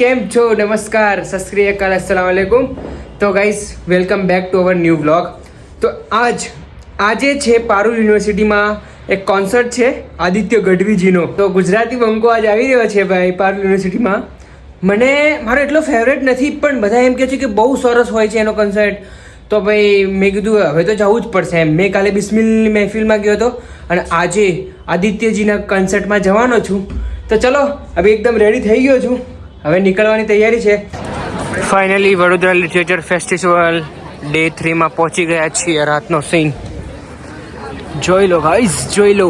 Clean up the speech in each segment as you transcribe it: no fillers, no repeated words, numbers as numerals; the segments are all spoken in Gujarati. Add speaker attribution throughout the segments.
Speaker 1: કેમ છો? નમસ્કાર, સત શ્રી અકાલ, અસ્સલામ વાલેકુમ. તો guys welcome back to our new vlog. તો આજે છે પારુલ યુનિવર્સિટીમાં એક કોન્સર્ટ છે આદિત્ય ગઢવીજીનો. તો ગુજરાતી બંકો આજ આવી રહ્યો છે ભાઈ પારુલ યુનિવર્સિટીમાં. મારો એટલો ફેવરેટ નથી, પણ બધા એમ કહે છે કે બહુ સરસ હોય છે એનો કોન્સર્ટ. તો ભાઈ મેં કીધું હવે તો જવું જ પડશે એમ. મેં કાલે બિસ્મિલની મહેફિલમાં ગયો હતો અને આજે આદિત્યજીના કોન્સર્ટમાં જવાનો છું. તો ચલો હવે એકદમ રેડી થઈ ગયો છું, હવે નીકળવાની તૈયારી છે. Finally Vadodara literature festival day 3માં પહોંચી ગયા છીએ. રાતનો સીન જોઈ લો ગાઈઝ, જોઈ લો.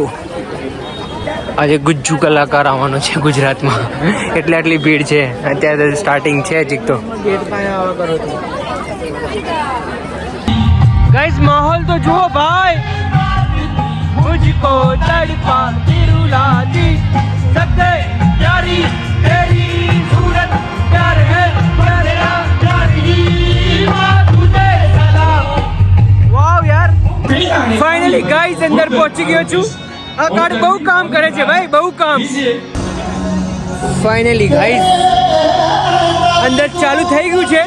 Speaker 1: આજે ગુજ્જુ કલાકાર આવવાનો છે ગુજરાતમાં, એટલે આટલી ભીડ છે. અત્યારે સ્ટાર્ટિંગ છે હજી તો. ગાઈઝ માહોલ તો જુઓ ભાઈ. મુझको तड़पा रुलाती सबसे प्यारी तेरी सूरत प्यार है मेरा प्यारी तुझे सलाम. वाव યાર, ફાઇનલી ગાઈઝ અંદર પહોંચી ગયો છું. આ કાર્ડ બહુ કામ કરે છે ભાઈ, બહુ કામ. ફાઇનલી ગાઈઝ અંદર ચાલુ થઈ ગયું છે.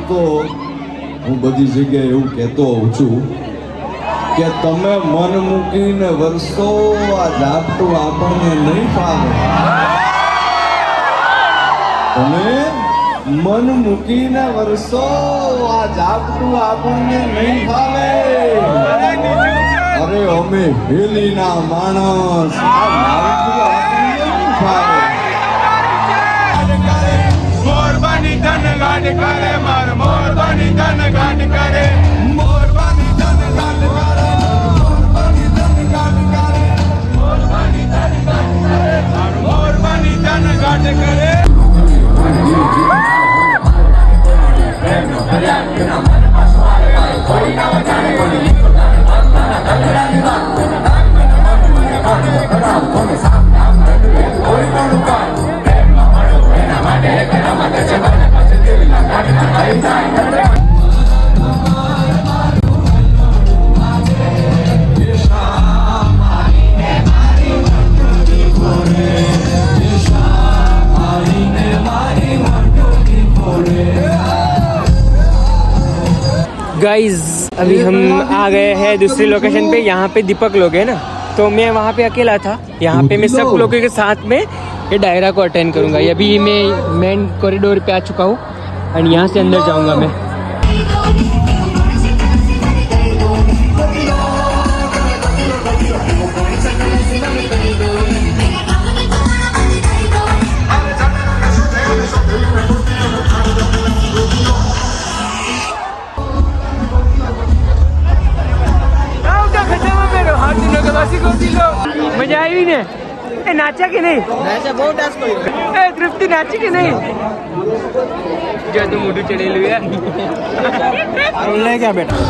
Speaker 2: તો હું બધી જગ્યાએ એવું કહેતો હોઉં છું કે તમે મન મૂકીને વર્ષો આ ઝાપટું આપણને નહીં ફાવે. તમે મન મૂકીને વર્ષો આ ઝાપટું આપણને નહીં ફાવે. અરે અમે હેલીના માણસ, આ ઝાપટું આપણને નહીં ફાવે. મોરબાની ધન ગાડ કરે માર, મોરબાની ધન ગાડ કરે, મોરબાની ધન ગાડ કરે, મોરબાની ધન ગાડ કરે, મોરબાની ધન ગાડ કરે, માર મોરબાની ધન ગાડ કરે.
Speaker 1: गाइज अभी हम आ गए हैं दूसरी लोकेशन पे. यहाँ पे दीपक लोग हैं ना, तो मैं वहाँ पे अकेला था. यहाँ पे मैं सब लोगों के साथ में ये डायरा को अटेंड करूँगा. अभी मैं मेन कॉरिडोर पे आ चुका हूँ और यहाँ से अंदर जाऊँगा मैं. મજા આવી ને? એ નાચ્યા કે નહીં? નાચ્યા, બહુ ડાન્સ કર્યો. એ તૃપ્તિ નાચી કે નહીં? જો તું મોઢું ચડેલું યાર. લે ક્યાં બેઠા?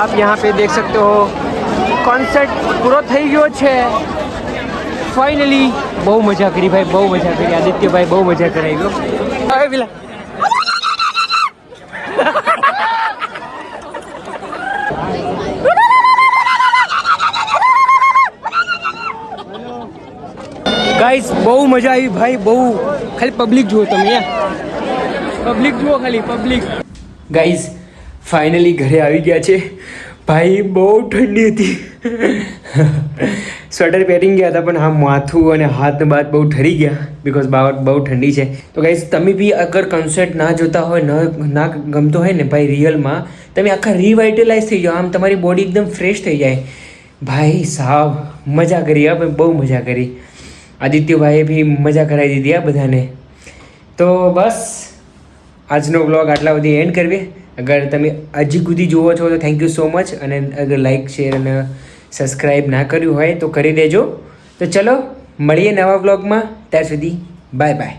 Speaker 1: आप यहाँ पे देख सकते हो કોન્સર્ટ પૂરો થઈ ગયો છે ફાઇનલી. બહુ મજા કરી ભાઈ, બહુ મજા કરી. આદિત્યભાઈ બહુ મજા કરાવી ગયો. હવે પેલા ગાઈસ બહુ મજા આવી ભાઈ, બહુ. ખાલી પબ્લિક જુઓ તમે યાર, પબ્લિક જુઓ ખાલી પબ્લિક. ગાઈસ ફાઇનલી ઘરે આવી ગયા છે ભાઈ. બહુ ઠંડી હતી. સ્વેટર પહેરીને ગયા હતા પણ હા માથું અને હાથ બાદ બહુ ઠરી ગયા બિકોઝ બહુ ઠંડી છે. તો ગાઈસ તમે બી અગર કોન્સર્ટ ના જોતા હોય, ના ગમતો હોય ને ભાઈ રિયલમાં, તમે આખા રિવાઇટલાઇઝ થઈ જાઓ. આમ તમારી બોડી એકદમ ફ્રેશ થઈ જાય ભાઈ સાહેબ. મજા કરી હા ભાઈ, બહુ મજા કરી. આદિત્યભાઈએ બી મજા કરાવી દીધી આ બધાને. તો બસ આજનો વ્લોગ આટલા બધી એન્ડ કરવી. અગર તમે હજી સુધી જુઓ છો તો થેન્ક યુ સો મચ. અને અગર લાઇક શેર અને સબસ્ક્રાઈબ ના કર્યું હોય તો કરી દેજો. તો ચલો મળીએ નવા વ્લોગમાં. ત્યાં સુધી બાય બાય.